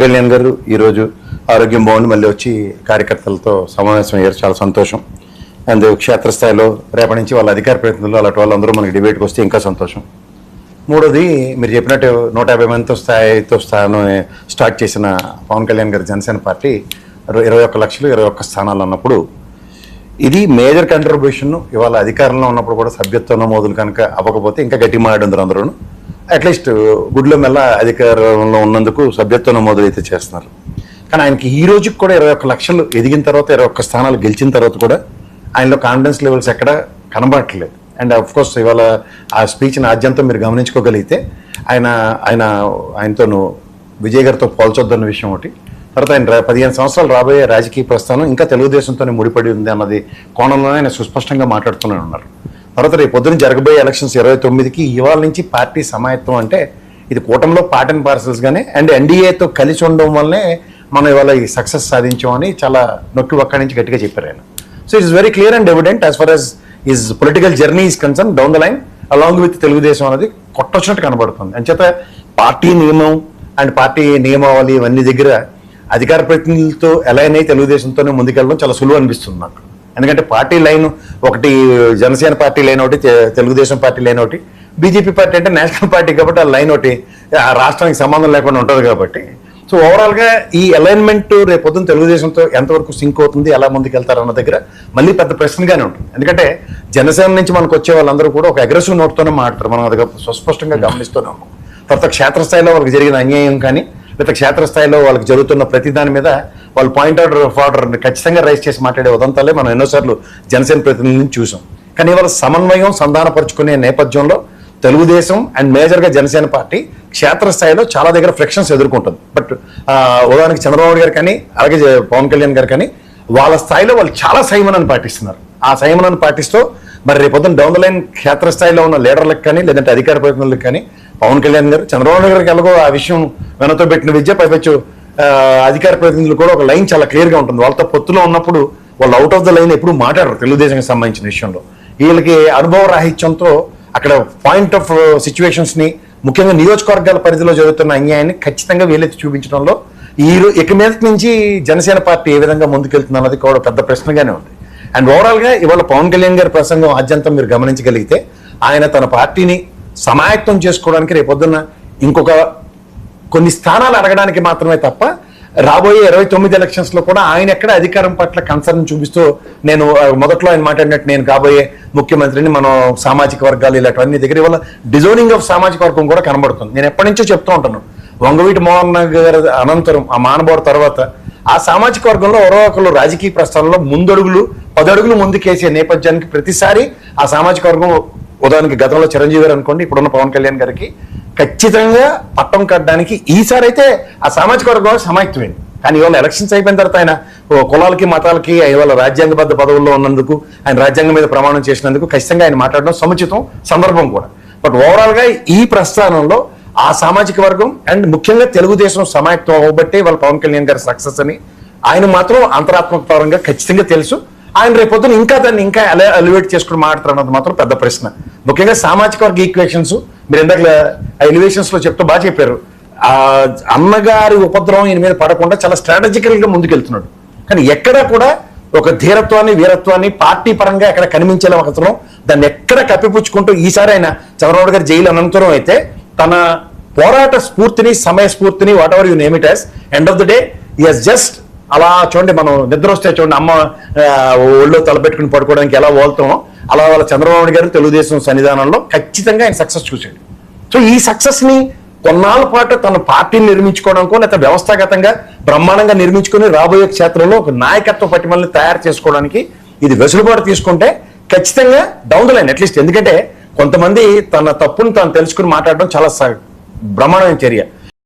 కళ్యాణ్ గారు ఈరోజు ఆరోగ్యం బాగుండి మళ్ళీ వచ్చి కార్యకర్తలతో సమావేశం అయ్యారు, చాలా సంతోషం. అండ్ క్షేత్రస్థాయిలో రేపటి నుంచి వాళ్ళ అధికార ప్రతినిధులు అలాంటి వాళ్ళందరూ మనకి డిబేట్కి వస్తే ఇంకా సంతోషం. మూడోది, మీరు చెప్పినట్టు 150 మందితో స్థాయితో స్టార్ట్ చేసిన పవన్ కళ్యాణ్ గారి జనసేన పార్టీ 21 లక్షలు 21 స్థానాలు అన్నప్పుడు ఇది మేజర్ కంట్రిబ్యూషన్. ఇవాళ అధికారంలో ఉన్నప్పుడు కూడా సభ్యత్వ నమోదులు కనుక అవ్వకపోతే ఇంకా గట్టి మాట్లాడుందరు అందరూ. అట్లీస్ట్ గుడ్లో మెల్ల అధికారంలో ఉన్నందుకు సభ్యత్వ నమోదులు అయితే చేస్తున్నారు. కానీ ఆయనకి ఈ రోజుకి కూడా 21 లక్షలు ఎదిగిన తర్వాత 21 స్థానాలు గెలిచిన తర్వాత కూడా ఆయనలో కాన్ఫిడెన్స్ లెవెల్స్ ఎక్కడ కనబడట్లేదు. అండ్ అఫ్ కోర్స్ ఇవాళ ఆ స్పీచ్ని ఆద్యంతం మీరు గమనించుకోగలిగితే ఆయనతో విజయ్ గారితో పోల్చొద్దన్న విషయం ఒకటి, తర్వాత ఆయన 15 సంవత్సరాలు రాబోయే రాజకీయ ప్రస్థానం ఇంకా తెలుగుదేశంతోనే ముడిపడి ఉంది అన్నది కోణంలో ఆయన సుస్పష్టంగా మాట్లాడుతూనే ఉన్నారు. తర్వాత రేపు పొద్దున జరగబోయే ఎలక్షన్స్ 29కి ఇవాళ నుంచి పార్టీ సమాయత్వం అంటే ఇది కూటమిలో పార్ట్ అండ్ పార్సల్స్గానే అండ్ ఎన్డీఏతో కలిసి ఉండడం వల్లనే మనం ఇవాళ ఈ సక్సెస్ సాధించామని చాలా నొక్కి ఒక్కడి నుంచి గట్టిగా చెప్పారు ఆయన. So it is very clear and evident as far as his political journey is concern down the line along with Telugu Desam అనేది కొట్టొచ్చినట్టు కనబడుతుంది. అంచేత పార్టీ నియమం అండ్ పార్టీ నియమావళి ఇవన్నీ దగ్గర అధికార ప్రతినిధులతో ఎలా అయినా తెలుగుదేశంతోనే ముందుకెళ్ళడం చాలా సులువు అనిపిస్తుంది నాకు. ఎందుకంటే పార్టీ లైన్ ఒకటి, జనసేన పార్టీ లైన్ ఒకటి, తెలుగుదేశం పార్టీ లైన్ ఒకటి, బీజేపీ పార్టీ అంటే నేషనల్ పార్టీ కాబట్టి ఆ లైన్ ఒకటి ఆ రాష్ట్రానికి సంబంధం లేకుండా ఉంటుంది కాబట్టి. సో ఓవరాల్గా ఈ అలైన్మెంట్ రేపు పొద్దున తెలుగుదేశంతో ఎంతవరకు సింక్ అవుతుంది, ఎలా ముందుకెళ్తారు అన్న దగ్గర మళ్ళీ పెద్ద ప్రశ్నగానే ఉంటుంది. ఎందుకంటే జనసేన నుంచి మనకు వచ్చే వాళ్ళందరూ కూడా ఒక అగ్రెసివ్ నోట్తోనే మాట్లాడతారు, మనం అది సుస్పష్టంగా గమనిస్తూనే ఉన్నాం. తర్వాత క్షేత్రస్థాయిలో వాళ్ళకి జరిగిన అన్యాయం కానీ లేదా క్షేత్రస్థాయిలో వాళ్ళకి జరుగుతున్న ప్రతి దాని మీద వాళ్ళు పాయింట్ ఆఫ్ ఆర్డర్ ఖచ్చితంగా రైజ్ చేసి మాట్లాడే ఉదంతాలే మనం ఎన్నోసార్లు జనసేన ప్రతినిధులను చూసాం. కానీ ఇవాళ సమన్వయం సంధానపరుచుకునే నేపథ్యంలో తెలుగుదేశం అండ్ మేజర్గా జనసేన పార్టీ క్షేత్రస్థాయిలో చాలా దగ్గర ఫ్రిక్షన్స్ ఎదుర్కొంటుంది. బట్ ఉదాహరణకి చంద్రబాబు గారు కానీ అలాగే పవన్ కళ్యాణ్ గారు కానీ వాళ్ళ స్థాయిలో వాళ్ళు చాలా సంయమనాన్ని పాటిస్తున్నారు. ఆ సంయమనాన్ని పాటిస్తూ మరి రేపొద్దున డౌన్ ద లైన్ క్షేత్రస్థాయిలో ఉన్న లీడర్లకు కానీ లేదంటే అధికార ప్రతినిధులకు కానీ పవన్ కళ్యాణ్ గారు చంద్రబాబు గారికి ఎలాగో ఆ విషయం వెనతో పెట్టిన విద్య పైపెచ్చు అధికార ప్రతినిధులు కూడా ఒక లైన్ చాలా క్లియర్గా ఉంటుంది. వాళ్ళతో పొత్తులో ఉన్నప్పుడు వాళ్ళు అవుట్ ఆఫ్ ద లైన్ ఎప్పుడు మాట్లాడరు తెలుగుదేశానికి సంబంధించిన విషయంలో. వీళ్ళకి అనుభవ రాహిత్యంతో అక్కడ పాయింట్ ఆఫ్ సిచ్యువేషన్స్ని ముఖ్యంగా నియోజకవర్గాల పరిధిలో జరుగుతున్న అన్యాయాన్ని ఖచ్చితంగా వీళ్ళెత్తి చూపించడంలో ఇక మీద నుంచి జనసేన పార్టీ ఏ విధంగా ముందుకెళ్తుంది అన్నది కూడా పెద్ద ప్రశ్నగానే ఉంది. అండ్ ఓవరాల్గా ఇవాళ పవన్ కళ్యాణ్ గారి ప్రసంగం ఆద్యంతం మీరు గమనించగలిగితే ఆయన తన పార్టీని సమాయత్తం చేసుకోవడానికి రేపొద్దున్న ఇంకొక కొన్ని స్థానాలు అడగడానికి మాత్రమే తప్ప రాబోయే 29 ఎలక్షన్స్లో కూడా ఆయన ఎక్కడ అధికారం పట్ల కన్సర్న్ చూపిస్తూ నేను మొదట్లో ఆయన మాట్లాడినట్టు నేను కాబోయే ముఖ్యమంత్రిని మనం సామాజిక వర్గాలు ఇలాంటివన్నీ దగ్గర ఇవాళ డిజోనింగ్ ఆఫ్ సామాజిక వర్గం కూడా కనబడుతుంది. నేను ఎప్పటి నుంచో చెప్తూ ఉంటాను, వంగవీటి మోహన్ గారి అనంతరం ఆ మానవుడు తర్వాత ఆ సామాజిక వర్గంలో ఎవరో ఒకరు రాజకీయ ప్రస్థానంలో 10 అడుగులు ముందుకేసే నేపథ్యానికి ప్రతిసారి ఆ సామాజిక వర్గం, ఉదాహరణకి గతంలో చిరంజీవి గారు అనుకోండి, ఇప్పుడున్న పవన్ కళ్యాణ్ గారికి ఖచ్చితంగా పట్టం కట్టడానికి ఈసారి అయితే ఆ సామాజిక వర్గం సమాయత్తమైంది. కానీ ఇవాళ ఎలక్షన్స్ అయిపోయిన తర్వాత ఆయన కులాలకి మతాలకి ఇవాళ రాజ్యాంగబద్ధ పదవుల్లో ఉన్నందుకు ఆయన రాజ్యాంగం మీద ప్రమాణం చేసినందుకు ఖచ్చితంగా ఆయన మాట్లాడడం సముచితం, సందర్భం కూడా. బట్ ఓవరాల్గా ఈ ప్రస్థానంలో ఆ సామాజిక వర్గం అండ్ ముఖ్యంగా తెలుగుదేశం సమాయత్తం అవ్వబట్టే వాళ్ళ పవన్ కళ్యాణ్ గారి సక్సెస్ అని ఆయన మాత్రం అంతరాత్మక పరంగా ఖచ్చితంగా తెలుసు. ఆయన రేపొద్దున ఇంకా దాన్ని ఇంకా ఎలివేట్ చేసుకుని మాట్లాడతారు అన్నది మాత్రం పెద్ద ప్రశ్న. ముఖ్యంగా సామాజిక వర్గ ఈక్వేషన్స్ మీరు ఇందాక ఎలివేషన్స్ లో చెప్తూ బాగా చెప్పారు. ఆ అన్నగారి ఉపద్రవం ఈయన మీద పడకుండా చాలా స్ట్రాటజికల్ గా ముందుకెళ్తున్నాడు. కానీ ఎక్కడా కూడా ఒక ధీరత్వాన్ని వీరత్వాన్ని పార్టీ పరంగా ఎక్కడ కనిపించేలా ఒకతరం దాన్ని ఎక్కడ కప్పిపుచ్చుకుంటూ ఈసారి ఆయన చంద్రబాబు గారి జైలు అనంతరం అయితే తన పోరాట స్ఫూర్తిని సమయ స్ఫూర్తిని what ever you name it as end of the day is just అలా చూడండి, మనం నిద్ర వస్తే చూడండి అమ్మ ఒళ్ళో తలపెట్టుకుని పడుకోవడానికి ఎలా పోతామో అలా వాళ్ళ చంద్రబాబు గారు తెలుగుదేశం సన్నిధానంలో ఖచ్చితంగా ఆయన సక్సెస్ చూశాడు. సో ఈ సక్సెస్ని కొన్నాళ్ళ పాటు తన పార్టీని నిర్మించుకోవడానికో లేకపోతే వ్యవస్థాగతంగా బ్రహ్మాండంగా నిర్మించుకొని రాబోయే క్షేత్రంలో ఒక నాయకత్వ పటిమల్ని తయారు చేసుకోవడానికి ఇది వెసులుబాటు తీసుకుంటే ఖచ్చితంగా డౌన్ ద లైన్ అట్లీస్ట్, ఎందుకంటే కొంతమంది తన తప్పును తాను తెలుసుకుని మాట్లాడడం చాలా బ్రహ్మాండమైన చర్య.